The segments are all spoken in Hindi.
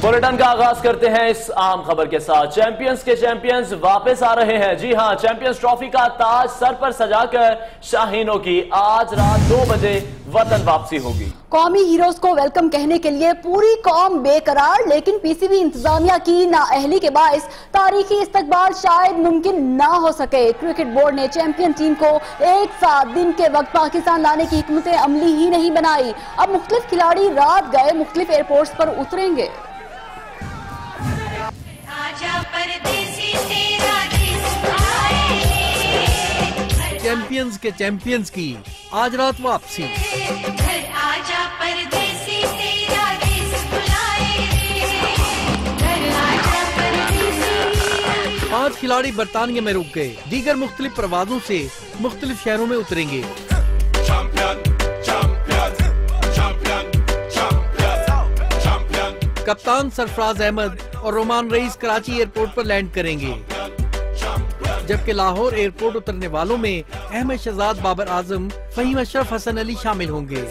बुलेटिन का आगाज करते हैं इस आम खबर के साथ। चैंपियंस के चैंपियंस वापस आ रहे हैं। जी हां, चैंपियंस ट्रॉफी का ताज सर पर सजाकर शाहीनों की आज रात 2 बजे वतन वापसी होगी। कौमी हीरोज को वेलकम कहने के लिए पूरी कौम बेकरार, लेकिन पीसीबी इंतजामिया की नाअहली के बायस तारीखी इस्तकबाल शायद मुमकिन ना हो सके। क्रिकेट बोर्ड ने चैंपियन टीम को एक साथ दिन के वक्त पाकिस्तान लाने की हिकमत अमली ही नहीं बनाई। अब मुख्तलिफ खिलाड़ी रात गए मुख्तलिफ एयरपोर्ट्स पर उतरेंगे। चैंपियंस के चैंपियंस की आज रात वापसी। 5 खिलाड़ी बरतानिया में रुक गए, दीगर मुख्तलिफ प्रवाजों से मुख्तलिफ शहरों में उतरेंगे। कप्तान सरफराज अहमद और रोमान रईस कराची एयरपोर्ट पर लैंड करेंगे, जबकि लाहौर एयरपोर्ट उतरने वालों में अहमद शहजाद, बाबर आजम, फहीम अशरफ, हसन अली शामिल होंगे।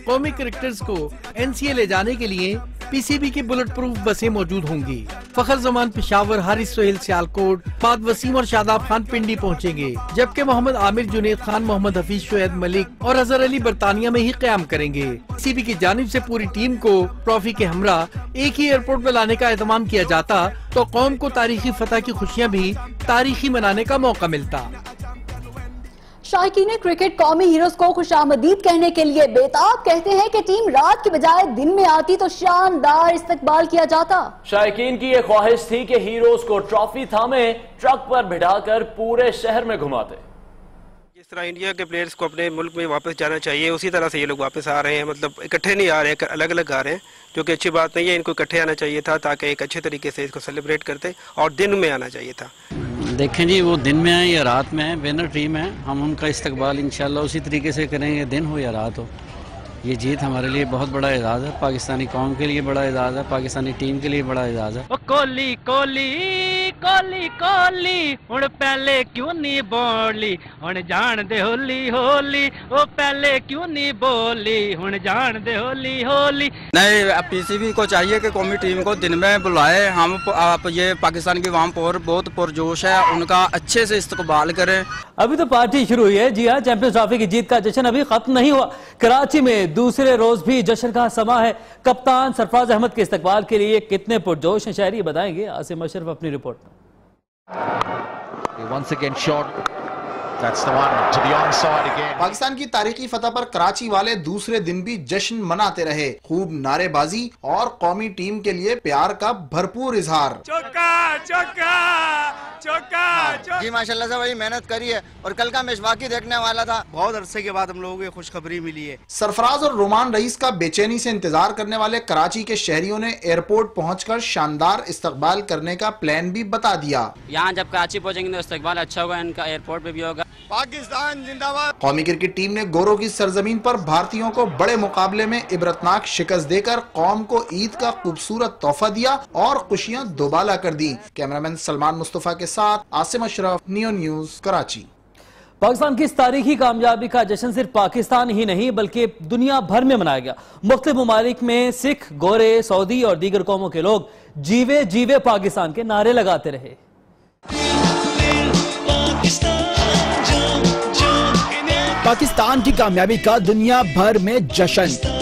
कौमी क्रिकेटर्स को एनसीए ले जाने के लिए पीसीबी की बुलेट प्रूफ बसें मौजूद होंगी। फखर जमान पेशावर, हारिस सोहेल सियालकोट, फाद वसीम और शादाब खान पिंडी पहुंचेंगे, जबकि मोहम्मद आमिर, जुनेद खान, मोहम्मद हफीज, शुएब मलिक और अजहर अली बरतानिया में ही क़याम करेंगे। पीसीबी की जानिब से पूरी टीम को ट्रॉफी के हमरा एक ही एयरपोर्ट पर लाने का एहतमाम किया जाता तो कौम को तारीखी फतह की खुशियाँ भी तारीखी मनाने का मौका मिलता। शायकीन क्रिकेट कौमी हीरोज को खुशामदीद कहने के लिए बेताब, कहते हैं कि टीम रात की बजाय दिन में आती तो शानदार इस्तकबाल किया जाता। शायकीन की ये ख्वाहिश थी कि हीरोज को ट्रॉफी थामे ट्रक पर बिठाकर पूरे शहर में घुमाते। जिस तरह इंडिया के प्लेयर्स को अपने मुल्क में वापस जाना चाहिए, उसी तरह से ये लोग वापस आ रहे हैं। मतलब इकट्ठे नहीं आ रहे, अलग अलग आ रहे हैं, जो कि अच्छी बात नहीं है। इनको इकट्ठे आना चाहिए था ताकि एक अच्छे तरीके से इसको सेलिब्रेट करते, और दिन में आना चाहिए था। देखें जी, वो दिन में है या रात में है, विनर टीम है, हम उनका इस्तकबाल इंशाल्लाह उसी तरीके से करेंगे, दिन हो या रात हो। ये जीत हमारे लिए बहुत बड़ा एजाज़ है, पाकिस्तानी कौम के लिए बड़ा एजाज़ है, पाकिस्तानी टीम के लिए बड़ा एजाज़ है। ओ कोली कोली कोली कोली हुण पहले क्यों नहीं बोली, हुण जान दे होली होली, ओ पहले क्यों नहीं बोली, हुण जान दे होली होली। नहीं, पीसीबी को चाहिए कि कौमी टीम को दिन में बुलाए। हम आप ये पाकिस्तान की आवाम पर बहुत पुरजोश है, उनका अच्छे से इस्तकबाल करें। अभी तो पार्टी शुरू हुई है। जी हाँ, चैंपियंस ट्रॉफी की जीत का जश्न अभी खत्म नहीं हुआ। कराची में दूसरे रोज भी जश्न का समा है। कप्तान सरफराज अहमद के इस्तकबाल के लिए कितने पुरजोश हैं शहरी, बताएंगे आसिम अशरफ अपनी रिपोर्ट में। पाकिस्तान की तारीखी फतह पर कराची वाले दूसरे दिन भी जश्न मनाते रहे। खूब नारेबाजी और कौमी टीम के लिए प्यार का भरपूर इजहार। चौका चौका चौका जी माशाल्लाह से वही मेहनत करी है, और कल का मैच बाकी देखने वाला था। बहुत अरसे के बाद हम लोगों को खुशखबरी मिली है। सरफराज और रोमान रईस का बेचैनी से इंतजार करने वाले कराची के शहरियों ने एयरपोर्ट पहुंचकर शानदार इस्तकबाल करने का प्लान भी बता दिया। यहाँ जब कराची पहुंचेंगे तो इस्तकबाल अच्छा होगा, इनका एयरपोर्ट पे भी होगा। पाकिस्तान जिंदाबाद। कौमी क्रिकेट टीम ने गोरों की सरजमीन पर भारतीयों को बड़े मुकाबले में इबरतनाक शिकस्त देकर कौम को ईद का खूबसूरत तोहफा दिया और खुशियां दोबाला कर दी। कैमरामैन सलमान मुस्तफा के साथ आसिम अशरफ, नियो न्यूज, कराची। पाकिस्तान की इस तारीखी कामयाबी का जश्न सिर्फ पाकिस्तान ही नहीं बल्कि दुनिया भर में मनाया गया। मुख्तलिफ ममालिक में सिख, गोरे, सऊदी और दीगर कौमों के लोग जीवे जीवे पाकिस्तान के नारे लगाते रहे। पाकिस्तान की कामयाबी का दुनिया भर में जश्न।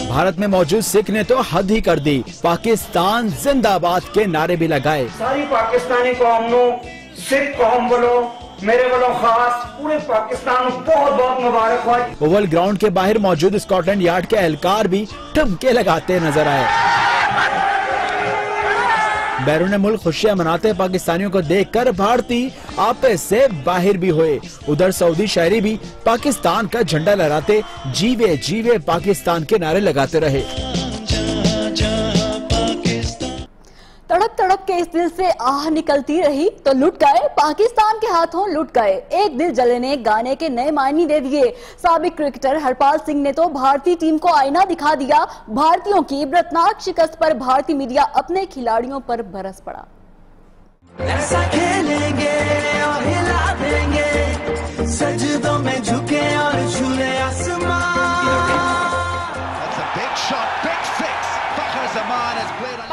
भारत में मौजूद सिख ने तो हद ही कर दी, पाकिस्तान जिंदाबाद के नारे भी लगाए। सारी पाकिस्तानी कौम नो, सिख कौम वालों, मेरे वालों खास पूरे पाकिस्तान को बहुत बहुत मुबारक हो। ओवल ग्राउंड के बाहर मौजूद स्कॉटलैंड यार्ड के एहलकार भी ठुमके लगाते नजर आए। बैरून मुल्क खुशियां मनाते पाकिस्तानियों को देखकर भारतीय आपस से बाहर भी हुए। उधर सऊदी शहरी भी पाकिस्तान का झंडा लहराते जीवे जीवे पाकिस्तान के नारे लगाते रहे। तड़प तड़प के इस दिल से आह निकलती रही तो लुट गए, पाकिस्तान के हाथों लुट गए। एक दिल जले ने गाने के नए मायने दे दिए। साबिक क्रिकेटर हरपाल सिंह ने तो भारतीय टीम को आईना दिखा दिया। भारतीयों की इबरतनाक शिकस्त पर भारतीय मीडिया अपने खिलाड़ियों पर बरस पड़ा। ऐसा खेलेंगे और हिला देंगे, सजदों में झुके और झूले आसमान।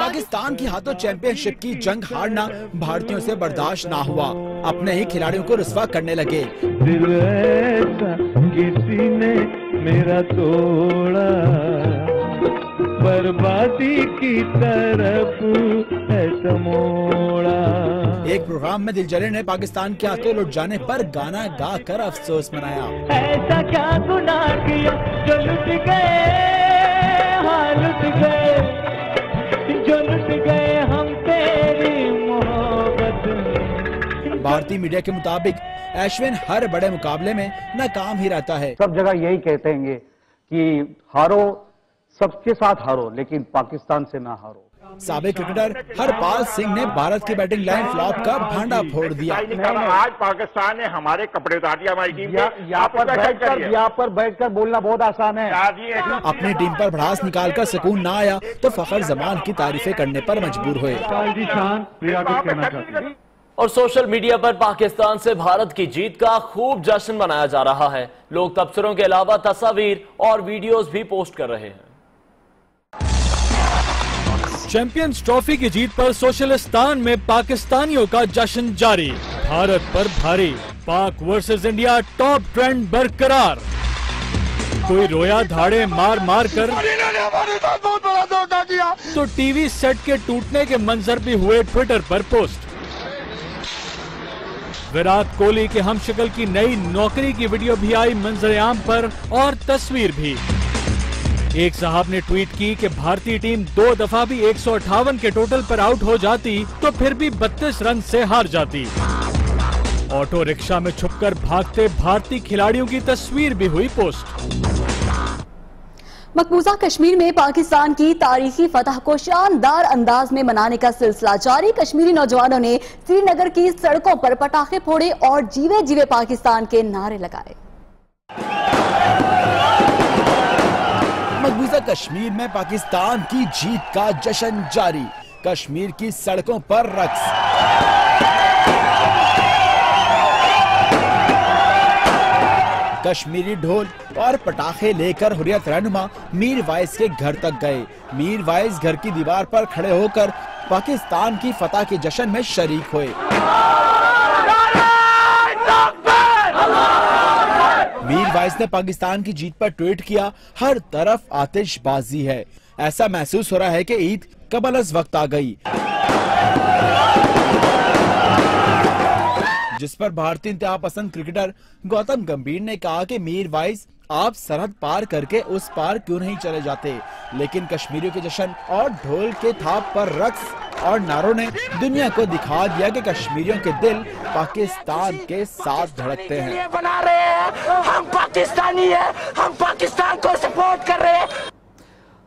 पाकिस्तान के हाथों चैंपियनशिप की जंग हारना भारतीयों से बर्दाश्त ना हुआ। अपने ही खिलाड़ियों को रुस्वा करने लगे। दिल ऐसा किसी ने मेरा तोड़ा, बर्बादी की तरफ ऐसा मोड़ा। एक प्रोग्राम में दिलजरे ने पाकिस्तान के हाथों लुट जाने पर गाना गा कर अफसोस मनाया। ऐसा क्या गुनाह किया जो लुट गए, हाँ लुट गए, जो लुट गए हम तेरी मोहब्बत। भारतीय मीडिया के मुताबिक अश्विन हर बड़े मुकाबले में नाकाम ही रहता है। सब जगह यही कहते हैं कि हारो, सबके साथ हारो, लेकिन पाकिस्तान से ना हारो। साबिक क्रिकेटर हरपाल सिंह ने भारत की बैटिंग लाइन फ्लॉप का भांडा फोड़ दिया। आज पाकिस्तान ने हमारे कपड़े उतार दिया हमारी टीम के। यहाँ पर बैठकर बोलना बहुत आसान है। अपनी टीम पर भड़ास निकालकर सुकून ना आया तो फखर जमान की तारीफें करने पर मजबूर हुए। और सोशल मीडिया पर पाकिस्तान से भारत की जीत का खूब जश्न मनाया जा रहा है। लोग तबसरों के अलावा तस्वीर और वीडियोस भी पोस्ट कर रहे हैं। चैंपियंस ट्रॉफी की जीत पर सोशलिस्तान में पाकिस्तानियों का जश्न जारी। भारत पर भारी, पाक वर्सेस इंडिया टॉप ट्रेंड बरकरार। कोई रोया धाड़े मार मार कर हमारे साथ बहुत बड़ा धोखा किया, तो टीवी सेट के टूटने के मंजर भी हुए ट्विटर पर पोस्ट। विराट कोहली के हमशक्ल की नई नौकरी की वीडियो भी आई मंजर आम पर और तस्वीर भी। एक साहब ने ट्वीट की कि भारतीय टीम 2 दफा भी 158 के टोटल पर आउट हो जाती तो फिर भी 32 रन से हार जाती। ऑटो रिक्शा में छुपकर भागते भारतीय खिलाड़ियों की तस्वीर भी हुई पोस्ट। मकबूजा कश्मीर में पाकिस्तान की तारीखी फतह को शानदार अंदाज में मनाने का सिलसिला जारी। कश्मीरी नौजवानों ने श्रीनगर की सड़कों पर पटाखे फोड़े और जीवे जीवे पाकिस्तान के नारे लगाए। मकबूजा कश्मीर में पाकिस्तान की जीत का जश्न जारी। कश्मीर की सड़कों पर रक्स, कश्मीरी ढोल और पटाखे लेकर हुर्रियत रहनुमा मीर वाइस के घर तक गए। मीर वाइस घर की दीवार पर खड़े होकर पाकिस्तान की फतह के जश्न में शरीक हुए। मीर वाइस ने पाकिस्तान की जीत पर ट्वीट किया, हर तरफ आतिशबाजी है, ऐसा महसूस हो रहा है कि ईद कबल अज वक्त आ गई। जिस पर भारतीय इंतहा पसंद क्रिकेटर गौतम गंभीर ने कहा कि मीर वाइस आप सरहद पार करके उस पार क्यों नहीं चले जाते। लेकिन कश्मीरियों के जश्न और ढोल के थाप पर रक्स और नारों ने दुनिया को दिखा दिया कि कश्मीरियों के दिल पाकिस्तान के साथ धड़कते हैं। बना रहे हैं, हम पाकिस्तानी हैं, हम पाकिस्तान को सपोर्ट कर रहे हैं।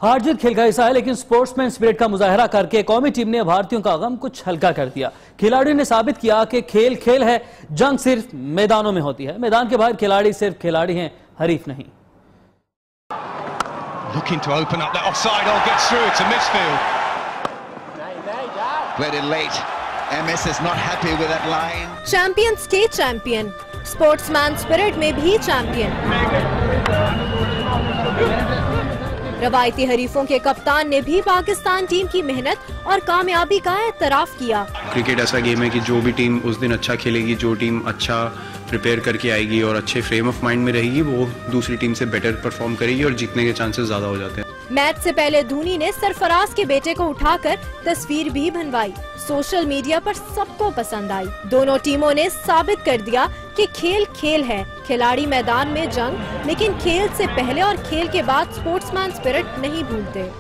हार जीत खेल का हिस्सा है, लेकिन स्पोर्ट्समैन स्पिरिट का मुजाहरा करके कौमी टीम ने भारतीयों का गम कुछ हल्का कर दिया। खिलाड़ियों ने साबित किया कि खेल खेल है, जंग सिर्फ मैदानों में होती है। मैदान के बाहर खिलाड़ी सिर्फ खिलाड़ी हैं, हरीफ नहीं। Looking to open up that offside or gets through to midfield. Very late. MS is not happy with that line. Champions के चैंपियन, स्पोर्ट्समैन स्पिरिट में भी चैंपियन। रवायती हरीफों के कप्तान ने भी पाकिस्तान टीम की मेहनत और कामयाबी का एतराफ किया। क्रिकेट ऐसा गेम है कि जो भी टीम उस दिन अच्छा खेलेगी, जो टीम अच्छा प्रिपेयर करके आएगी और अच्छे फ्रेम ऑफ माइंड में रहेगी, वो दूसरी टीम से बेटर परफॉर्म करेगी और जीतने के चांसेस ज्यादा हो जाते हैं। मैच से पहले धोनी ने सरफराज के बेटे को उठाकर तस्वीर भी बनवाई। सोशल मीडिया पर सबको पसंद आई। दोनों टीमों ने साबित कर दिया कि खेल खेल है, खिलाड़ी मैदान में जंग, लेकिन खेल से पहले और खेल के बाद स्पोर्ट्समैन स्पिरिट नहीं भूलते।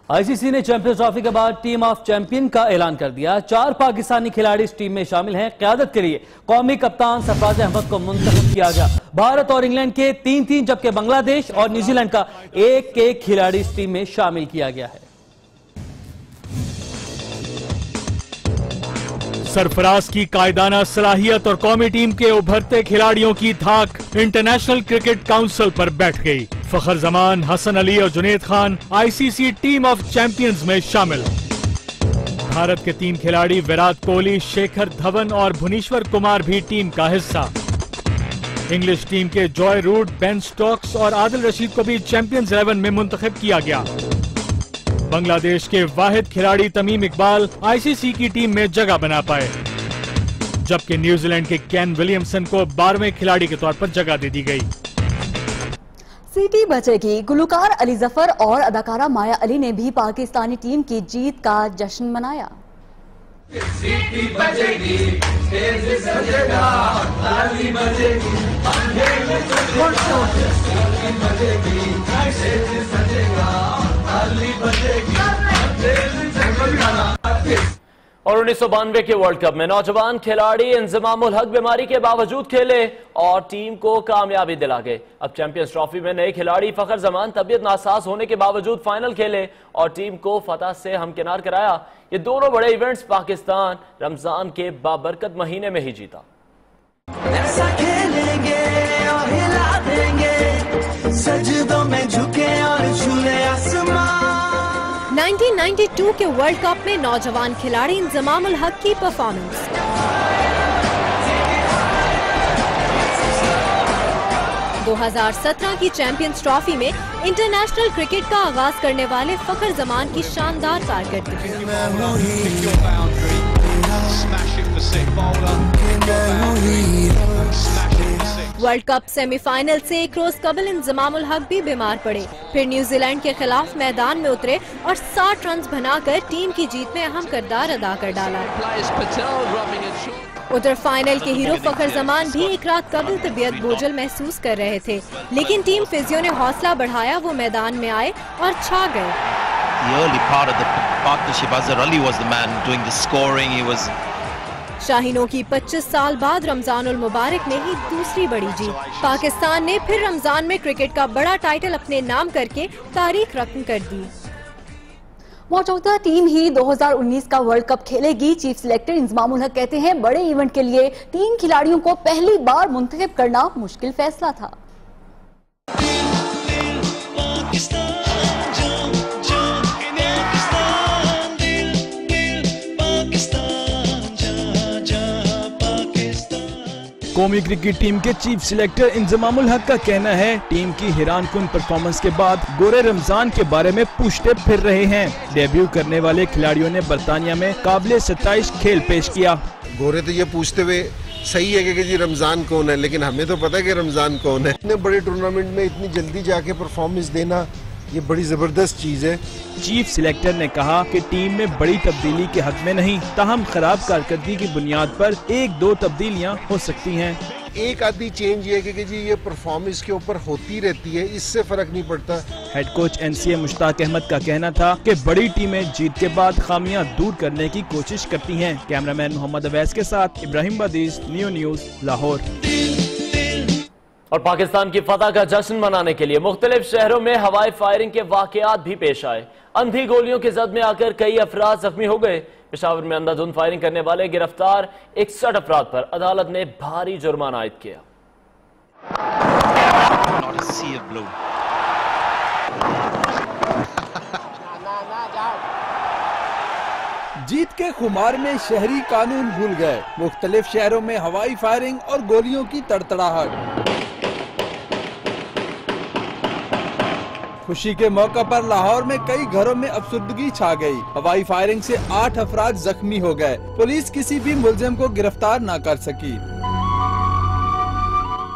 आईसीसी ने चैंपियंस ट्रॉफी के बाद टीम ऑफ चैंपियन का ऐलान कर दिया। 4 पाकिस्तानी खिलाड़ी इस टीम में शामिल हैं। क़यादत के लिए कौमी कप्तान सरफराज अहमद को मुंतखब किया गया। भारत और इंग्लैंड के 3-3 जबकि बांग्लादेश और न्यूजीलैंड का 1-1 खिलाड़ी इस टीम में शामिल किया गया है। सरफराज की कायदाना सलाहियत और कौमी टीम के उभरते खिलाड़ियों की धाक इंटरनेशनल क्रिकेट काउंसिल पर बैठ गई। फखर जमान, हसन अली और Junaid Khan ICC team of champions में शामिल। भारत के 3 खिलाड़ी विराट कोहली, शेखर धवन और भुवनेश्वर कुमार भी टीम का हिस्सा। इंग्लिश टीम के जॉय रूट, बेन स्टोक्स और आदिल रशीद को भी चैंपियंस 11 में मुंतखब किया गया। बांग्लादेश के वाहिद खिलाड़ी तमीम इकबाल आईसीसी की टीम में जगह बना पाए, जबकि न्यूजीलैंड के केन विलियमसन को 12वें खिलाड़ी के तौर पर जगह दे दी गई। सीटी बजेगी। गुलकार अली जफर और अदाकारा माया अली ने भी पाकिस्तानी टीम की जीत का जश्न मनाया। सीटी बजेगी, तेज सजेगा, ताली बजेगी, और 1992 के वर्ल्ड कप में नौजवान खिलाड़ी इंजमामुल हक बीमारी के बावजूद खेले और टीम को कामयाबी दिला गए। अब चैंपियंस ट्रॉफी में नए खिलाड़ी फखर जमान तबीयत नासाज होने के बावजूद फाइनल खेले और टीम को फतह से हमकिनार कराया। ये दोनों बड़े इवेंट्स पाकिस्तान रमजान के बाबरकत महीने में ही जीता। ऐसा खेलेंगे और हिला देंगे, सजदों में झुके और झूले आसमान। 1992 के वर्ल्ड कप में नौजवान खिलाड़ी इंजमामुल हक की परफॉर्मेंस। दो 2017 की चैंपियंस ट्रॉफी में इंटरनेशनल क्रिकेट का आगाज करने वाले फखर जमान की शानदार कारकर्दगी। वर्ल्ड कप सेमीफाइनल से एक रोज कबल इंजमामुल हक भी बीमार पड़े, फिर न्यूजीलैंड के खिलाफ मैदान में उतरे और 60 रन बनाकर टीम की जीत में अहम किरदार अदा कर डाला। उधर फाइनल के हीरो फखर जमान भी एक रात कबल तबीयत बोझल महसूस कर रहे थे, लेकिन टीम फिजियो ने हौसला बढ़ाया, वो मैदान में आए और छा गए। शाहीनों की 25 साल बाद रमजानुल मुबारक में ही दूसरी बड़ी जीत। पाकिस्तान ने फिर रमजान में क्रिकेट का बड़ा टाइटल अपने नाम करके तारीख रकम कर दी। मौजूदा टीम ही 2019 का वर्ल्ड कप खेलेगी। चीफ सिलेक्टर इंजमामुल हक कहते हैं बड़े इवेंट के लिए 3 खिलाड़ियों को पहली बार मुंतखब करना मुश्किल फैसला था। कौमी क्रिकेट टीम के चीफ सिलेक्टर इंजमामुल हक का कहना है टीम की हैरानकुन परफॉर्मेंस के बाद गोरे रमजान के बारे में पूछते फिर रहे हैं। डेब्यू करने वाले खिलाड़ियों ने बर्तानिया में काबिल 27 खेल पेश किया। गोरे तो ये पूछते हुए सही है कि जी रमजान कौन है, लेकिन हमें तो पता है कि रमजान कौन है। इतने बड़े टूर्नामेंट में इतनी जल्दी जाके परफॉर्मेंस देना ये बड़ी जबरदस्त चीज है। चीफ सिलेक्टर ने कहा कि टीम में बड़ी तब्दीली के हक में नहीं, ताहम खराब कारकर्दगी की बुनियाद पर 1-2 तब्दीलियां हो सकती हैं। एक आधी चेंज ये कि जी ये परफॉर्मेंस के ऊपर होती रहती है, इससे फर्क नहीं पड़ता। Head coach NCA Mushtaq Ahmed का कहना था कि बड़ी टीमें जीत के बाद खामियां दूर करने की कोशिश करती हैं। कैमरामैन मोहम्मद अवैस के साथ इब्राहिम बदीस, न्यू न्यूज, लाहौर। और पाकिस्तान की फतह का जश्न मनाने के लिए मुख्तलिफ शहरों में हवाई फायरिंग के वाकयात भी पेश आए। अंधी गोलियों की जद में आकर कई अफराद जख्मी हो गए। पेशावर में अंधाधुंध फायरिंग करने वाले गिरफ्तार 61 अफराद पर अदालत ने भारी जुर्माना आयद किया। जीत के खुमार में शहरी कानून भूल गए। मुख्तलिफ शहरों में हवाई फायरिंग और गोलियों की तड़तड़ाहट। खुशी के मौका पर लाहौर में कई घरों में अफसुर्दगी छा गई। हवाई फायरिंग से 8 अफराद जख्मी हो गए। पुलिस किसी भी मुलजिम को गिरफ्तार न कर सकी।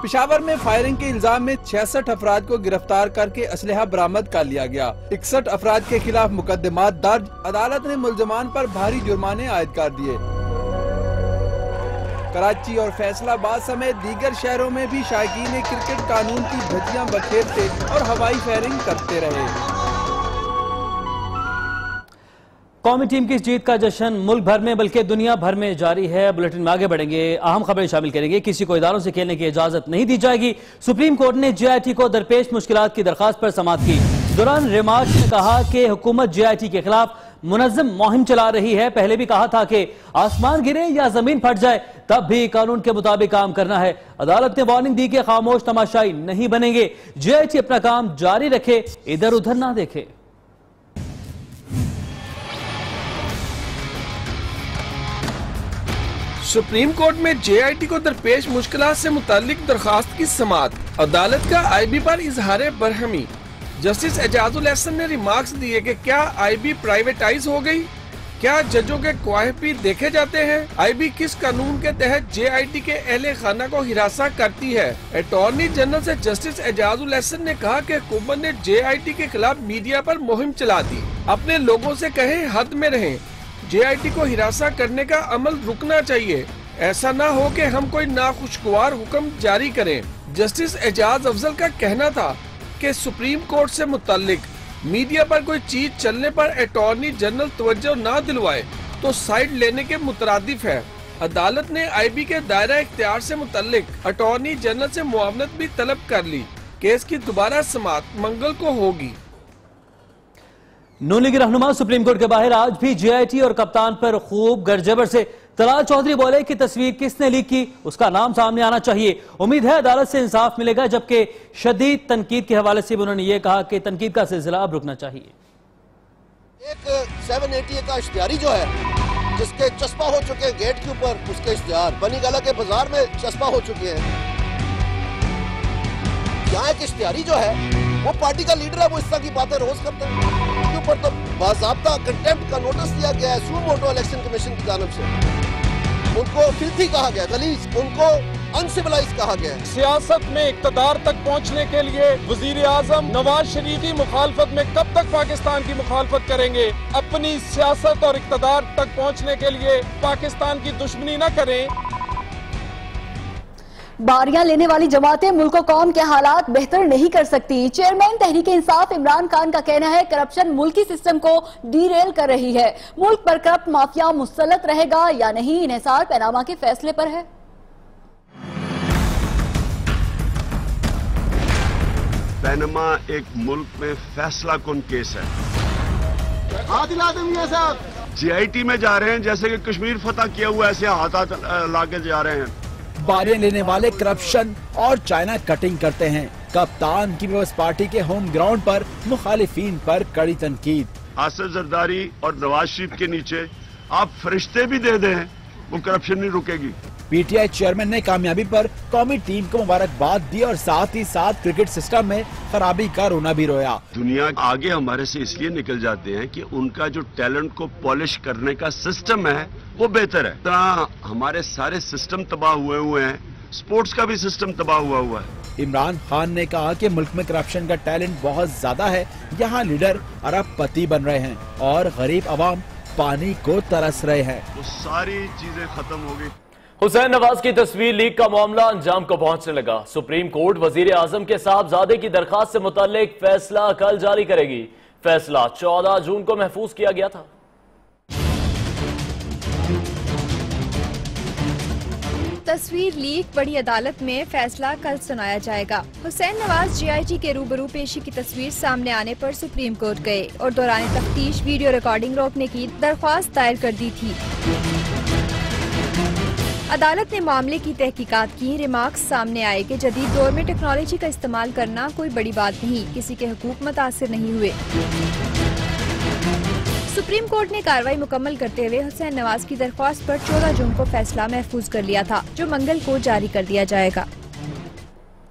पेशावर में फायरिंग के इल्जाम में 66 अफराद को गिरफ्तार करके असलहा बरामद कर लिया गया। 61 अफराद के खिलाफ मुकदमात दर्ज। अदालत ने मुलजमान पर भारी जुर्माने आयद कर दिए। कराची और फैसलाबाद समेत दीगर शहरों में भी शायकीन क्रिकेट कानून की धज्जियां बखेरते और हवाई फायरिंग करते रहे। कौमी टीम की इस जीत का जश्न मुल्क भर में बल्कि दुनिया भर में जारी है। बुलेटिन में आगे बढ़ेंगे, अहम खबरें शामिल करेंगे। किसी को इदारों से खेलने की इजाजत नहीं दी जाएगी। सुप्रीम कोर्ट ने JIT को दरपेश मुश्किलात की दरखास्त पर समाअत की। दौरान रिमार्क ने कहा कि हुकूमत JIT के खिलाफ मुनज़्ज़म मुहिम चला रही है। पहले भी कहा था कि आसमान गिरे या जमीन फट जाए तब भी कानून के मुताबिक काम करना है। अदालत ने वार्निंग दी कि खामोश तमाशाई नहीं बनेंगे। JIT अपना काम जारी रखे, इधर उधर ना देखे। सुप्रीम कोर्ट में JIT को दरपेश मुश्किलात से मुताल्लिक दरखास्त की समाअत। अदालत का IB पर इजहार बरहमी। जस्टिस एजाजुल एहसन ने रिमार्क्स दिए कि क्या आईबी प्राइवेटाइज हो गई, क्या जजों के ख्वाहिश भी देखे जाते हैं, आईबी किस कानून के तहत जेआईटी के अहले खाना को हिरासत करती है। अटॉर्नी जनरल से जस्टिस एजाजुल एहसन ने कहा कि हुकूमत ने जेआईटी के खिलाफ मीडिया पर मुहिम चला दी, अपने लोगों से कहें हद में रहें, जेआईटी को हिरासत करने का अमल रुकना चाहिए, ऐसा ना हो कि हम कोई नाखुशगवार हुक्म जारी करें। जस्टिस एजाज अफजल का कहना था कि सुप्रीम कोर्ट से मुताल्लिक मीडिया पर कोई चीज चलने पर अटॉर्नी जनरल तवज्जो ना दिलवाए तो साइड लेने के मुतरादिफ है। अदालत ने आईबी के दायरा इख्तियार से मुताल्लिक अटॉर्नी जनरल से मुआवनत भी तलब कर ली। केस की दोबारा समाअत मंगल को होगी। नून लीग रहनुमा सुप्रीम कोर्ट के बाहर आज भी जेआईटी और कप्तान पर खूब गरजबर से तलाल चौधरी बोले कि तस्वीर किसने लीक की उसका नाम सामने आना चाहिए। उम्मीद है अदालत से इंसाफ मिलेगा, जबकि शदीद तनकीद के हवाले से उन्होंने ये कहा कि तनकीद का सिलसिला अब रुकना चाहिए। एक 780 का इश्तिहारी जो है जिसके चस्पा हो चुके हैं गेट के ऊपर, उसके इश्तिहार बनी गला के बाजार में चस्पा हो चुके हैं। यहाँ एक इश्तिहारी जो है वो पार्टी का लीडर है, वो इस तरह की बातें रोज करते हैं। उसके ऊपर तो बाज़ाब्ता कंटेम्प्ट का नोटिस दिया गया है सुप्रीम कोर्ट इलेक्शन कमीशन की जानिब से। उनको फिल्थी कहा गया, गलीज, उनको अनसिविलाइज कहा गया है। सियासत में इक्तदार तक पहुंचने के लिए वजीर आजम नवाज शरीफ की मुखालफत में कब तक पाकिस्तान की मुखालफत करेंगे? अपनी सियासत और इक्तदार तक पहुंचने के लिए पाकिस्तान की दुश्मनी न करें। बारियां लेने वाली जमातें मुल्क और कौम के हालात बेहतर नहीं कर सकती। चेयरमैन तहरीक इंसाफ इमरान खान का कहना है करप्शन मुल्की सिस्टम को डीरेल कर रही है। मुल्क पर करप्ट माफिया मुसल्लत रहेगा या नहीं, इन्हिसार पैनामा के फैसले पर है। पैनामा एक मुल्क में फैसला कुन केस है। आदिल आदमी साहब जेआईटी में जा रहे हैं जैसे कि कश्मीर फतह किया हुआ, ऐसे हाथ लाके जा रहे हैं। बारियां लेने वाले करप्शन और चाइना कटिंग करते हैं। कप्तान की पीपल्स पार्टी के होम ग्राउंड पर मुखालिफिन पर कड़ी तनकीद। आसिफ जरदारी और नवाज शरीफ के नीचे आप फरिश्ते भी दे दें, वो करप्शन नहीं रुकेगी। पीटीआई चेयरमैन ने कामयाबी पर कौमी टीम को मुबारकबाद दी और साथ ही साथ क्रिकेट सिस्टम में खराबी का रोना भी रोया। दुनिया आगे हमारे से इसलिए निकल जाते हैं कि उनका जो टैलेंट को पॉलिश करने का सिस्टम है वो बेहतर है। तरह हमारे सारे सिस्टम तबाह हुए हैं, स्पोर्ट्स का भी सिस्टम तबाह हुआ है। इमरान खान ने कहा कि मुल्क में करप्शन का टैलेंट बहुत ज्यादा है, यहाँ लीडर अरबपति बन रहे हैं और गरीब आवाम पानी को तरस रहे हैं। वो सारी चीजें खत्म हो गई। हुसैन नवाज की तस्वीर लीक का मामला अंजाम को पहुंचने लगा। सुप्रीम कोर्ट वजीर आजम के साहबजादे की दरखास्त से मुताल्लिक फैसला कल जारी करेगी। फैसला 14 जून को महफूज किया गया था। तस्वीर लीक, बड़ी अदालत में फैसला कल सुनाया जाएगा। हुसैन नवाज जेआईटी के रूबरू पेशी की तस्वीर सामने आने पर सुप्रीम कोर्ट गए और दौरान तफ्तीश वीडियो रिकॉर्डिंग रोकने की दरख्वास्त दायर कर दी थी। अदालत ने मामले की तहकीकात की। रिमार्क्स सामने आए कि जदीद दौर में टेक्नोलॉजी का इस्तेमाल करना कोई बड़ी बात नहीं, किसी के हुकूक मुतासिर नहीं हुए। सुप्रीम कोर्ट ने कार्रवाई मुकम्मल करते हुए हुसैन नवाज की दरख्वास्त पर 14 जून को फैसला महफूज कर लिया था, जो मंगल को जारी कर दिया जाएगा।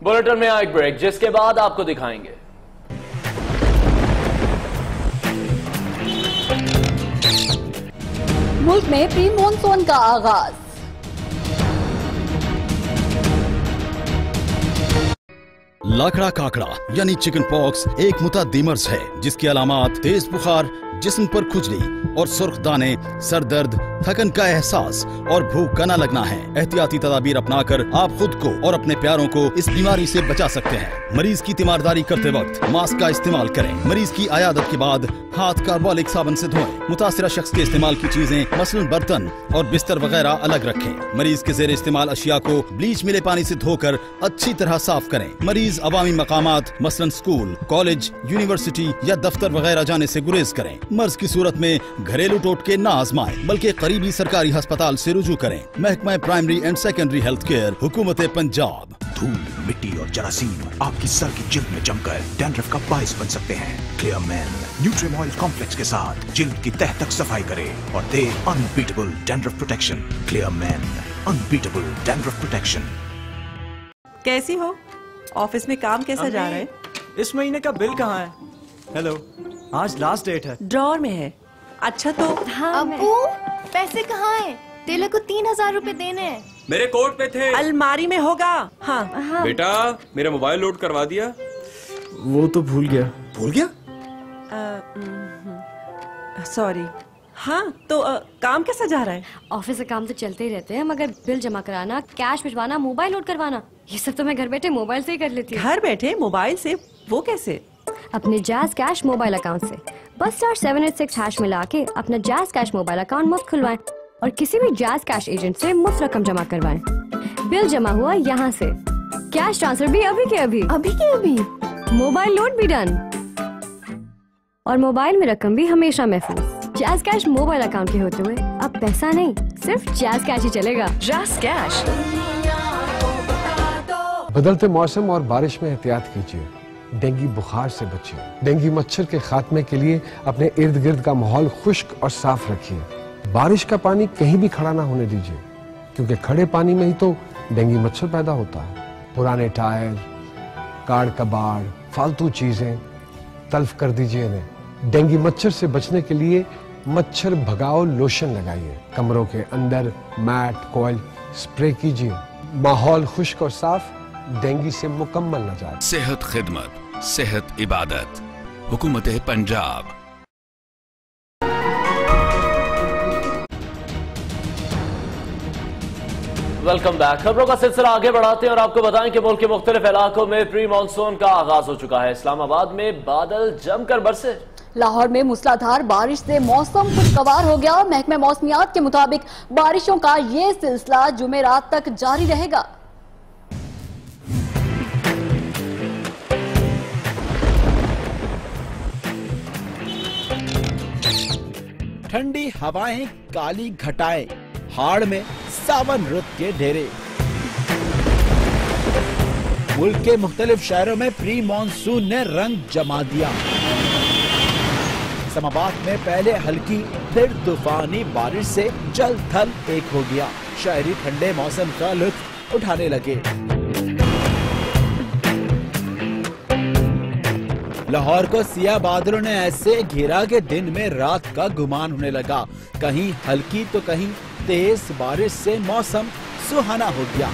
बुलेटिन में एक ब्रेक, जिसके बाद आपको दिखाएंगे मुल्क में प्री मॉनसून का आगाज। लाखड़ा काकड़ा यानी चिकन पॉक्स एक मुतअद्दी मर्ज है जिसकी अलामात तेज बुखार, जिस्म पर खुजली और सुर्ख दाने, सर दर्द, थकन का एहसास और भूख का न लगना है। एहतियाती तदाबीर अपनाकर आप खुद को और अपने प्यारों को इस बीमारी से बचा सकते हैं। मरीज की तीमारदारी करते वक्त मास्क का इस्तेमाल करें। मरीज की अयादत के बाद हाथ कार्बोलिक साबुन से धोएं। मुतासिरा शख्स के इस्तेमाल की चीजें मसलन बर्तन और बिस्तर वगैरह अलग रखें। मरीज के जेर इस्तेमाल अशिया को ब्लीच मिले पानी से धोकर अच्छी तरह साफ करें। मरीज अवामी मकामात मसलन स्कूल, कॉलेज, यूनिवर्सिटी या दफ्तर वगैरह जाने से गुरेज करें। मर्ज की सूरत में घरेलू टोटके न आजमाएं, बल्कि करीबी सरकारी अस्पताल से रुजू करें। महकमा primary and secondary health care, हुकूमत पंजाब। धूल, मिट्टी और जरासीम आपकी सर की जिल्द में जमकर डैंड्रफ का बाइस बन सकते हैं। क्लियर मैन न्यूट्रीमॉइल कॉम्प्लेक्स के साथ जिल्द की तह तक सफाई करे और दे unbeatable dandruff protection. Clear Men, unbeatable dandruff protection. कैसी हो? ऑफिस में काम कैसा जा रहा है? इस महीने का बिल कहाँ है? हेलो, आज लास्ट डेट है। ड्रॉर में है। अच्छा तो हाँ, अब्बू पैसे कहाँ हैं? टेलर को 3000 रुपए देने हैं। मेरे कोट पे थे। अलमारी में होगा। हाँ, हाँ। बेटा मेरा मोबाइल लोड करवा दिया? वो तो भूल गया। भूल गया? सॉरी। हाँ तो काम कैसा जा रहा है? ऑफिस से काम तो चलते ही रहते हैं, मगर बिल जमा कराना, कैश भिजवाना, मोबाइल लोड करवाना, ये सब तो मैं घर बैठे मोबाइल से ही कर लेती हूँ। घर बैठे मोबाइल से? वो कैसे? अपने जैज़ कैश मोबाइल अकाउंट से बस *786# मिला के अपना जैज़ कैश मोबाइल अकाउंट मुफ्त खुलवाएं और किसी भी जैज़ कैश एजेंट से मुफ्त रकम जमा करवाएं। बिल जमा हुआ यहाँ से, कैश ट्रांसफर भी अभी के अभी, मोबाइल लोड भी डन और मोबाइल में रकम भी हमेशा महफूज। जैज़ कैश मोबाइल अकाउंट के होते हुए अब पैसा नहीं, सिर्फ जैज़ कैश ही चलेगा। Jazz cash. बदलते मौसम और बारिश में एहतियात कीजिए, डेंगू बुखार से बचिए। डेंगू मच्छर के खात्मे के लिए अपने इर्द गिर्द का माहौल खुश्क और साफ रखिए। बारिश का पानी कहीं भी खड़ा ना होने दीजिए, क्योंकि खड़े पानी में ही तो डेंगू मच्छर पैदा होता है। पुराने टायर, काड़ कबाड़, फालतू चीजें तल्फ कर दीजिए इन्हें। डेंगू मच्छर से बचने के लिए मच्छर भगाओ लोशन लगाइए। कमरों के अंदर मैट, कॉइल स्प्रे कीजिए। माहौल खुश्क और साफ डेंगू से मुकम्मल नजात। सेहत खिदमत, सेहत इबादत, हुकूमत पंजाब। Welcome back. खबरों का सिलसिला आगे बढ़ाते हैं और आपको बताएं कि मुल्क के मुख्तलिफ इलाकों में प्री मानसून का आगाज हो चुका है। इस्लामाबाद में बादल जमकर बरसे। लाहौर में मूसलाधार बारिश से मौसम खुशगवार हो गया। महकमे मौसमियात के मुताबिक बारिशों का ये सिलसिला जुमेरात तक जारी रहेगा। ठंडी हवाएं, काली घटाएं, हाड़ में सावन रुत के ढेरे। मुल्क के मुख्तलिफ शहरों में प्री मानसून ने रंग जमा दिया। इस्लामाबाद में पहले हल्की फिर तूफानी बारिश से जल थल एक हो गया। शहरी ठंडे मौसम का लुत्फ उठाने लगे। लाहौर को सिया बादलों ने ऐसे घेरा कि दिन में रात का गुमान होने लगा। कहीं हल्की तो कहीं तेज बारिश से मौसम सुहाना हो गया।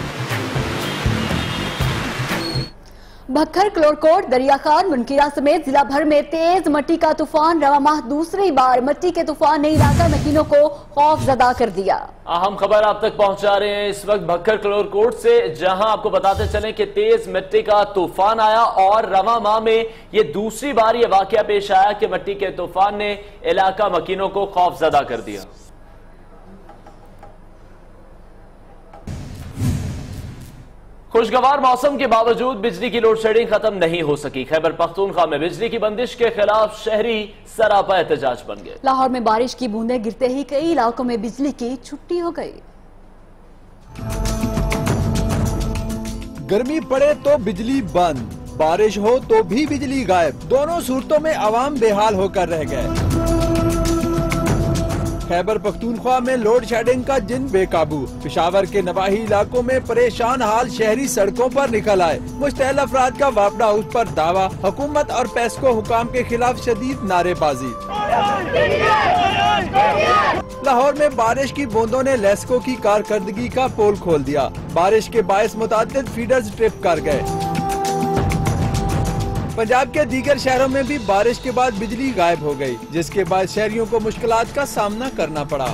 भक्खर, क्लोरकोट, दरिया खान, मुनकीरा समेत जिला भर में तेज मट्टी का तूफान रवा माह दूसरी बार मट्टी के तूफान ने इलाका मकीनों को खौफजदा कर दिया। अहम खबर आप तक पहुंचा रहे हैं इस वक्त भक्खर क्लोरकोट से, जहां आपको बताते चलें कि तेज मिट्टी का तूफान आया और रवा माह में ये दूसरी बार ये वाकया पेश आया कि मिट्टी के तूफान ने इलाका मकीनों को खौफजदा कर दिया। खुशगवार मौसम के बावजूद बिजली की लोड शेडिंग खत्म नहीं हो सकी। खैबर पख्तूनख्वा में बिजली की बंदिश के खिलाफ शहरी सरापा एहतजाज बन गए। लाहौर में बारिश की बूंदें गिरते ही कई इलाकों में बिजली की छुट्टी हो गई। गर्मी पड़े तो बिजली बंद, बारिश हो तो भी बिजली गायब। दोनों सूरतों में आवाम बेहाल होकर रह गए। खैबर पख्तूनख्वा में लोड शेडिंग का जिन बेकाबू। पेशावर के नवाही इलाकों में परेशान हाल शहरी सड़कों पर निकल आए। मुश्तैल अफराद का वापडा हाउस पर दावा, हुकूमत और पेस्को हुकाम के खिलाफ शदीद नारेबाजी। लाहौर में बारिश की बूंदों ने लेस्को की कारकर्दगी का पोल खोल दिया। बारिश के बायस मुतादिद फीडर्स ट्रिप कर गए। पंजाब के दीगर शहरों में भी बारिश के बाद बिजली गायब हो गई, जिसके बाद शहरियों को मुश्किलात का सामना करना पड़ा।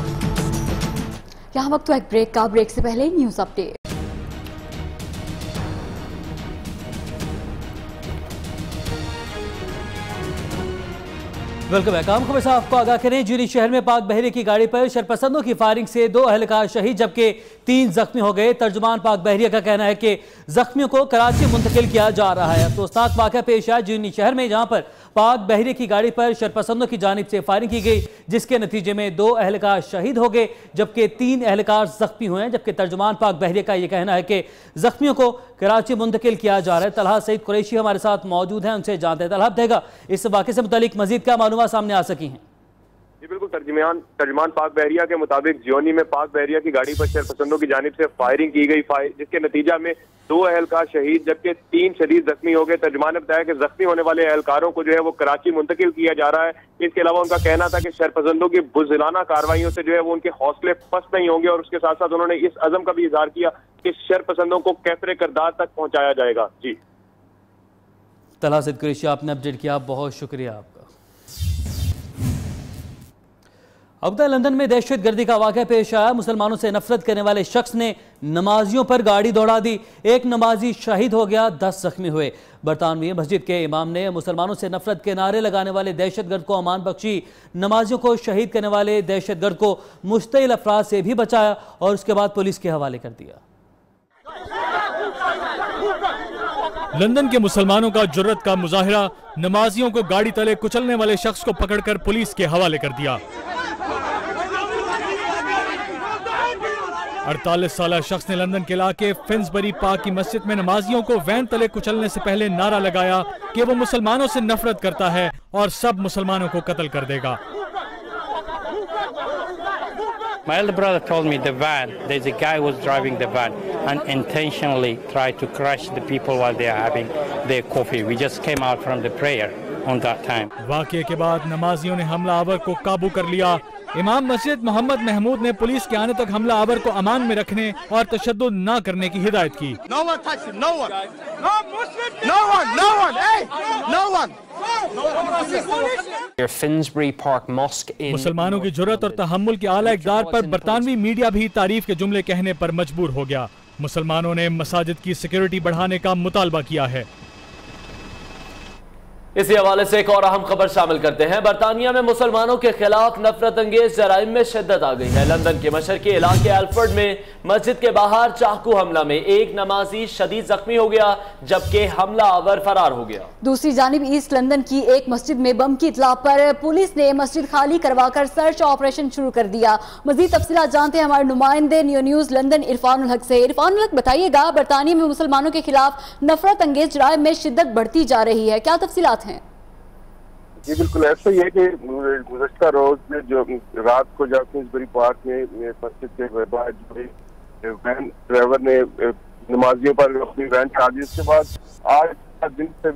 यहाँ वक्त एक ब्रेक का। ब्रेक से पहले न्यूज अपडेट। Welcome back. आम खबर से आपको आगाह करें, जूनी शहर में पाक बहरे की गाड़ी पर शरपसंदों की फायरिंग से 2 अहलकार शहीद जबकि 3 जख्मी हो गए। तर्जुमान पाक बहरिया का कहना है कि जख्मियों को कराची मुंतकिल किया जा रहा है। अफसोसनाक वाक़या पेश आया जूनी शहर में, जहां पर पाक बहरे की गाड़ी पर शरपसंदों की जानिब से फायरिंग की गई, जिसके नतीजे में 2 अहलकार शहीद हो गए जबकि 3 अहलकार जख्मी हुए हैं। जबकि तर्जुमान पाक बहरिया का यह कहना है कि जख्मियों को कराची मुंतकिल किया जा रहा है। तलहा सईद कुरैशी हमारे साथ मौजूद हैं, उनसे जानते हैं। तलहा देगा इस वाक़े से मुतालिक मजीद क्या मालूमात सामने आ सकी हैं? जी बिल्कुल, तर्जुमान पाक बहरिया के मुताबिक जियोनी में पाक बहरिया की गाड़ी पर शरपसंदों की जानिब से फायरिंग की गई, जिसके नतीजा में 2 एहलकार शहीद जबकि 3 शदीद जख्मी हो गए। तर्जुमान ने बताया कि जख्मी होने वाले एहलकारों को जो है वो कराची मुंतकिल किया जा रहा है। इसके अलावा उनका कहना था कि शरपसंदों की बुज़दिलाना कार्रवाइयों से जो है वो उनके हौसले पस्त नहीं होंगे और उसके साथ साथ उन्होंने इस अज़म का भी इजहार किया कि शरपसंदों को कैफरे किरदार तक पहुंचाया जाएगा। जी तलहा सईद कुरैशी, आपने अपडेट किया, बहुत शुक्रिया आपका। अब लंदन में दहशत गर्दी का वाक़या पेश आया। मुसलमानों से नफरत करने वाले शख्स ने नमाजियों पर गाड़ी दौड़ा दी। एक नमाजी शहीद हो गया, 10 जख्मी हुए। बरतानवी मस्जिद के इमाम ने मुसलमानों से नफरत के नारे लगाने वाले दहशतगर्द को अमान बख्शी। नमाजियों को शहीद करने वाले दहशतगर्द को मुश्तइल अफराद से भी बचाया और उसके बाद पुलिस के हवाले कर दिया। लंदन के मुसलमानों का जुर्रत का मुजाहिरा, नमाजियों को गाड़ी तले कुचलने वाले शख्स को पकड़कर पुलिस के हवाले कर दिया। 48 साला शख्स ने लंदन के इलाके फिन्सबरी पार्क की मस्जिद में नमाजियों को वैन तले कुचलने से पहले नारा लगाया कि वो मुसलमानों से नफरत करता है और सब मुसलमानों को कत्ल कर देगा। My elder brother told me the van, there's a guy who was driving the van and intentionally tried to crush the people while they are having their coffee. We just came out from the prayer on that time. वाक़ये के बाद नमाजियों ने हमलावर को काबू कर लिया। इमाम मस्जिद मोहम्मद महमूद ने पुलिस के आने तक हमलावर को अमान में रखने और तशद्दुद न करने की हिदायत की। No one touch him, no one. No Muslim. No one, no one. Hey, no one. Finsbury Park Mosque in मुसलमानों की जुर्रत और तहम्मुल के आला इक़दार पर बरतानवी मीडिया भी तारीफ के जुमले कहने पर मजबूर हो गया। मुसलमानों ने मसाजिद की सिक्योरिटी बढ़ाने का मुतालबा किया है। इसी हवाले से एक और अहम खबर शामिल करते हैं। बरतानिया में मुसलमानों के खिलाफ नफरत अंगेज जराइम में शिद्दत आ गई है। लंदन के मशरकी इलाके एल्फर्ड में मस्जिद के बाहर चाकू हमला में एक नमाजी शदीद जख्मी हो गया जबकि हमलावर फरार हो गया। दूसरी जानिब ईस्ट लंदन की एक मस्जिद में बम की इत्तला पर पुलिस ने मस्जिद खाली करवाकर सर्च ऑपरेशन शुरू कर दिया। मजीद तफसीलात जानते हैं हमारे नुमाइंदे न्यूज़ लंदन इरफानुल हक से। इरफानुल हक, बताइएगा, बरतानिया में मुसलमानों के खिलाफ नफरत अंगेज जराइम में शिद्दत बढ़ती जा रही है, क्या तफसीलात हैं? जी बिल्कुल ऐसा ही है कि गुज़श्ता रोज में जो रात को जब फिन्सबरी पार्क में मस्जिद के बाद वैन ड्राइवर ने नमाजियों पर अपनी वैन चला दी। उसके बाद आज दिन से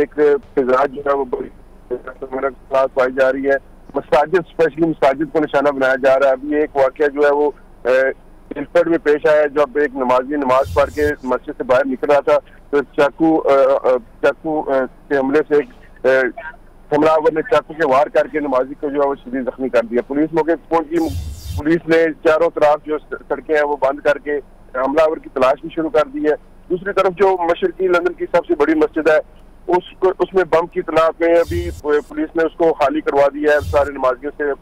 एक फिजा जो है वो बड़ी क्लास पाई जा रही है। मसाजिद, स्पेशली मसाजिद को निशाना बनाया जा रहा है। अभी एक वाकया जो है वो इल्फर्ड में पेश आया जब एक नमाजी नमाज पढ़ के मस्जिद से बाहर निकल रहा था तो चाकू के हमले से हमलावर ने चाकू के वार करके नमाजी को जो है वो शदीद जख्मी कर दिया। पुलिस मौके पर पहुंची। पुलिस ने चारों तरफ जो सड़कें हैं वो बंद करके हमलावर की तलाश भी शुरू कर दी है। दूसरी तरफ जो मशरकी लंदन की सबसे बड़ी मस्जिद है उसमें बम की तलाश में अभी पुलिस ने उसको खाली करवा दिया है। सारे नमाजियों से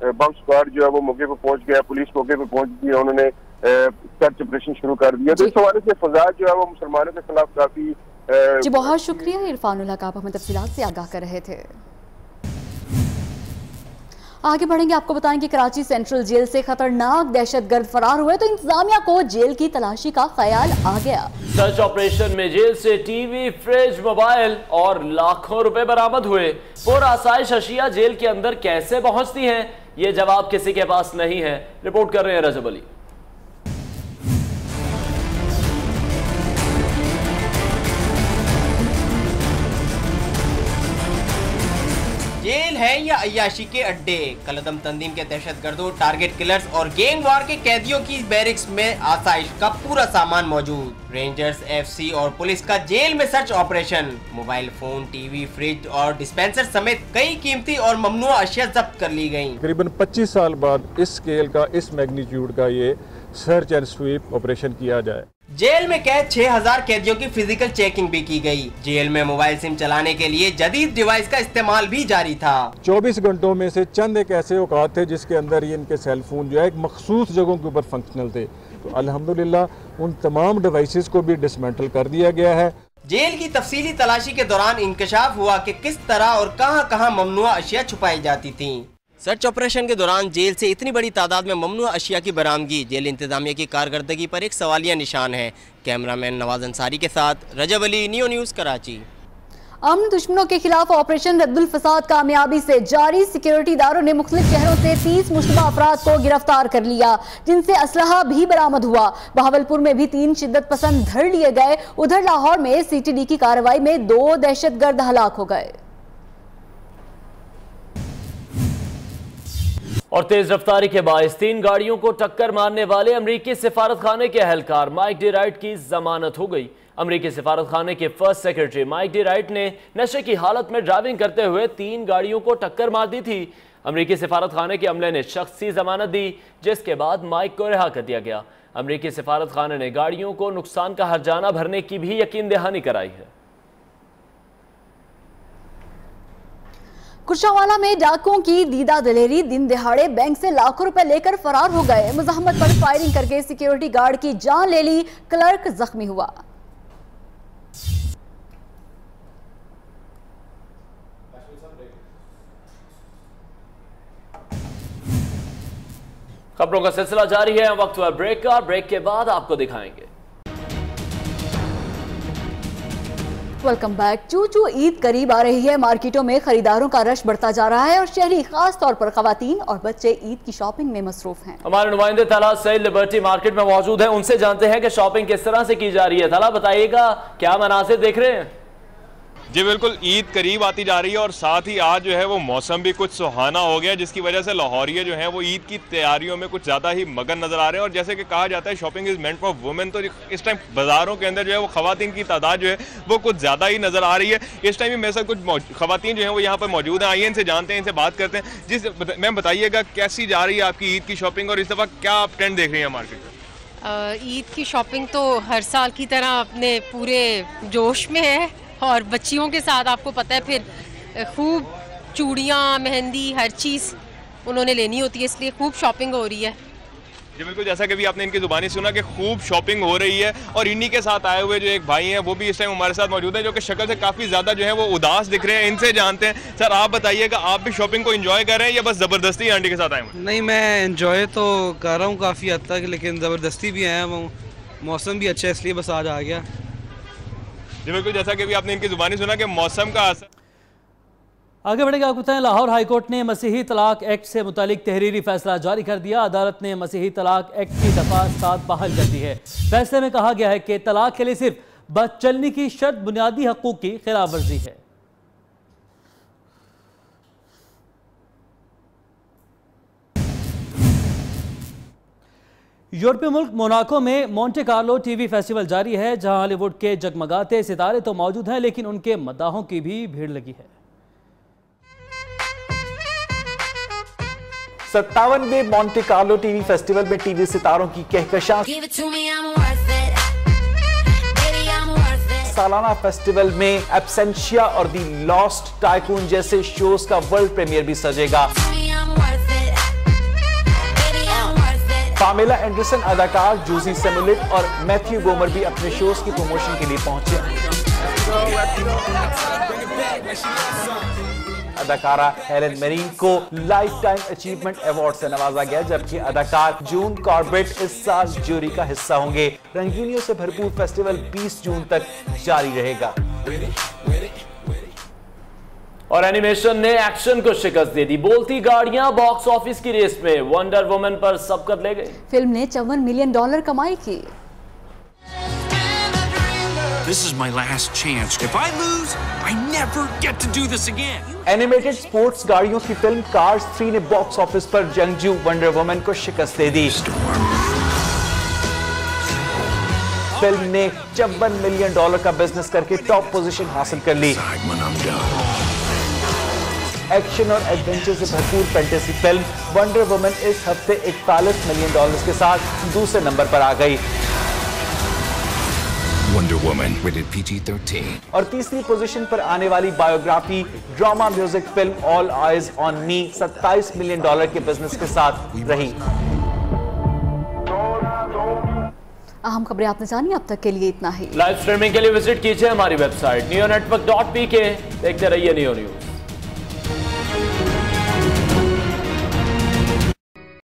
बम स्क्वाड जो है वो मौके पर पहुंच गया। पुलिस मौके पर पहुंच गई, उन्होंने सर्च ऑपरेशन शुरू कर दिया। तो इस हवाले से फसाद जो है वो मुसलमानों के खिलाफ काफी जी बहुत शुक्रिया इरफानुल हक, आप हमें तफसीलात से आगाह कर रहे थे। आगे बढ़ेंगे, आपको बताएं कि कराची सेंट्रल जेल से खतरनाक दहशतगर्द फरार हुए तो इंतजामिया को जेल की तलाशी का ख्याल आ गया। सर्च ऑपरेशन में जेल से टीवी, फ्रिज, मोबाइल और लाखों रुपए बरामद हुए। पुरआसाइश अशिया जेल के अंदर कैसे पहुंचती हैं, ये जवाब किसी के पास नहीं है। रिपोर्ट कर रहे हैं रजब अली। जेल है या अय्याशी के अड्डे, कलदम तंजीम के दहशतगर्दों, टारगेट किलर्स और गैंग वार के कैदियों की बैरिक्स में आसाइश का पूरा सामान मौजूद। रेंजर्स, एफसी और पुलिस का जेल में search operation. Mobile phone, TV, fridge और डिस्पेंसर समेत कई कीमती और ममनुआ अशिया जब्त कर ली गयी। करीबन 25 साल बाद इस स्केल का, इस मैग्नीट्यूड का ये सर्च एंड स्वीप ऑपरेशन किया जाए। जेल में कैद 6000 कैदियों की फिजिकल चेकिंग भी की गई। जेल में मोबाइल सिम चलाने के लिए जदीद डिवाइस का इस्तेमाल भी जारी था। 24 घंटों में से चंद एक ऐसे औकात थे जिसके अंदर ये इनके सेल फोन जो है एक मखसूस जगहों के ऊपर फंक्शनल थे। तो अल्हम्दुलिल्लाह उन तमाम डिवाइसेस को भी डिसमेंटल कर दिया गया है। जेल की तफसीली तलाशी के दौरान इंकशाफ हुआ कि किस तरह और कहां ममनुआ अशिया छुपाई जाती थी। सर्च ऑपरेशन के दौरान जेल से इतनी बड़ी तादाद में ममनुआ अशिया की बरामदगी जेल इंतजामिया की कारकर्दगी पर एक सवालिया निशान है। कैमरामैन नवाज अंसारी के साथ रजब अली, न्यूज़ कराची। अमन दुश्मनों के खिलाफ ऑपरेशन रद्दुल फसाद कामयाबी से जारी। सिक्योरिटी इदारों ने मुख्तलिफ शहरों से 30 मुश्तबा अफराद को गिरफ्तार कर लिया, जिनसे असलहा भी बरामद हुआ। बहावलपुर में भी 3 शिद्दत पसंद धर लिए गए। उधर लाहौर में CTD की कार्रवाई में 2 दहशतगर्द हलाक हो गए। और तेज रफ्तारी के बायस 3 गाड़ियों को टक्कर मारने वाले अमरीकी सिफारत खाने के एहलकार माइक डी राइट की जमानत हो गई। अमरीकी सिफारत खाने के first secretary Mike D Wright ने नशे की हालत में ड्राइविंग करते हुए 3 गाड़ियों को टक्कर मार दी थी। अमरीकी सिफारत खाने के अमले ने शख्सी जमानत दी, जिसके बाद माइक को रिहा कर दिया गया। अमरीकी सिफारत खाने ने गाड़ियों को नुकसान का हर्जाना भरने की भी यकीन दहानी कराई है। कुशावाला में डाकुओं की दीदा दलेरी, दिन दिहाड़े बैंक से लाखों रुपए लेकर फरार हो गए। मुज़ाहमत पर फायरिंग करके सिक्योरिटी गार्ड की जान ले ली, क्लर्क जख्मी हुआ। खबरों का सिलसिला जारी है। वक्त हुआ ब्रेक का। ब्रेक के बाद आपको दिखाएंगे। Welcome back. चू ईद करीब आ रही है, मार्केटों में खरीदारों का रश बढ़ता जा रहा है और शहरी खास तौर पर खवातीन और बच्चे ईद की शॉपिंग में मसरूफ हैं। हमारे नुमाइंदे तला सईद लिबर्टी मार्केट में मौजूद है, उनसे जानते हैं कि शॉपिंग किस तरह से की जा रही है। तला बताइएगा, क्या मनासिर देख रहे हैं? जी बिल्कुल, ईद करीब आती जा रही है और साथ ही आज जो है वो मौसम भी कुछ सुहाना हो गया, जिसकी वजह से लाहौरिये जो हैं वो ईद की तैयारियों में कुछ ज़्यादा ही मगन नजर आ रहे हैं। और जैसे कि कहा जाता है shopping is meant for women, तो इस टाइम बाज़ारों के अंदर जो है वो खवातीन की तादाद जो है वो कुछ ज़्यादा ही नज़र आ रही है। इस टाइम भी मेरे साथ कुछ खवातीन जो हैं वो यहाँ पर मौजूद हैं। आइए इनसे जानते हैं, इनसे बात करते हैं। मैम बताइएगा, कैसी जा रही है आपकी ईद की शॉपिंग और इस दफ़ा क्या आप ट्रेंड देख रही हैं मार्केट में? ईद की शॉपिंग तो हर साल की तरह अपने पूरे जोश में है और बच्चियों के साथ आपको पता है फिर खूब चूड़ियाँ, मेहंदी, हर चीज़ उन्होंने लेनी होती है, इसलिए खूब शॉपिंग हो रही है। जी बिल्कुल, जैसा कि भी आपने इनकी ज़ुबानी सुना कि खूब शॉपिंग हो रही है। और इन्हीं के साथ आए हुए जो एक भाई हैं वो भी इस टाइम हमारे साथ मौजूद हैं, जो कि शक्ल से काफ़ी ज़्यादा जो है वो उदास दिख रहे हैं। इनसे जानते हैं। सर आप बताइएगा, आप भी शॉपिंग को एंजॉय कर रहे हैं या बस ज़बरदस्ती आंटी के साथ आए हैं? नहीं, मैं एंजॉय तो कर रहा हूँ काफ़ी हद तक, लेकिन ज़बरदस्ती भी आया हूँ। मौसम भी अच्छा है इसलिए बस आज आ गया। जी बिल्कुल, जैसा कि भी आपने इनकी जुबानी सुना कि मौसम का असर। आगे बढ़ेगा। आपको बताएं, लाहौर हाईकोर्ट ने मसीही तलाक एक्ट से मुतालिक तहरीरी फैसला जारी कर दिया। अदालत ने मसीही तलाक एक्ट की दफा 7 बहाल कर दी है। फैसले में कहा गया है कि तलाक के लिए सिर्फ बदचलनी की शर्त बुनियादी हकूक की खिलाफ वर्जी है। यूरोपीय मुल्क मोनाको में मोंटे कार्लो टीवी फेस्टिवल जारी है, जहां हॉलीवुड के जगमगाते सितारे तो मौजूद हैं, लेकिन उनके मदाहों की भी भीड़ लगी है। 57वें मोंटे कार्लो टीवी फेस्टिवल में टीवी सितारों की कहकशां। सालाना फेस्टिवल में एब्सेंशिया और दी लॉस्ट टाइकून जैसे शोज का वर्ल्ड प्रीमियर भी सजेगा। पामेला एंडरसन अदाकार जूसी सेमुलिट और मैथ्यू गोमर भी अपने शोज की प्रमोशन के लिए पहुंचे। अदाकारा हेलेन मेरीन को लाइफ टाइम अचीवमेंट अवार्ड से नवाजा गया, जबकि अदाकार जून कॉर्बेट इस साल जूरी का हिस्सा होंगे। रंगीनियों से भरपूर फेस्टिवल 20 जून तक जारी रहेगा। और एनिमेशन ने एक्शन को शिकस्त दे दी। बोलती गाड़ियां बॉक्स ऑफिस की रेस में वंडर वुमन पर सबकत ले गई। फिल्म ने $54 मिलियन कमाई की। This is my last chance. If I lose, I never get to do this again. Animated sports गाड़ियों की फिल्म कार्स 3 ने बॉक्स ऑफिस पर जंगजू वंडर वुमन को शिकस्त दे दी। फिल्म ने $54 मिलियन का बिजनेस करके टॉप पोजीशन हासिल कर ली। एक्शन और एडवेंचर से भरपूर फैंटेसी फिल्म वंडर वुमन इस हफ्ते $41 मिलियन के साथ दूसरे नंबर पर आ गई। Wonder Woman, rated PG-13. और तीसरी पोजीशन पर आने वाली biography drama music film all eyes on me $27 million के बिजनेस के साथ रही। अहम खबरें आपने जानी, अब तक के लिए इतना ही। लाइव स्ट्रीमिंग के लिए विजिट कीजिए हमारी वेबसाइट neonetwork.pk। देखते रहिए नियो न्यूज।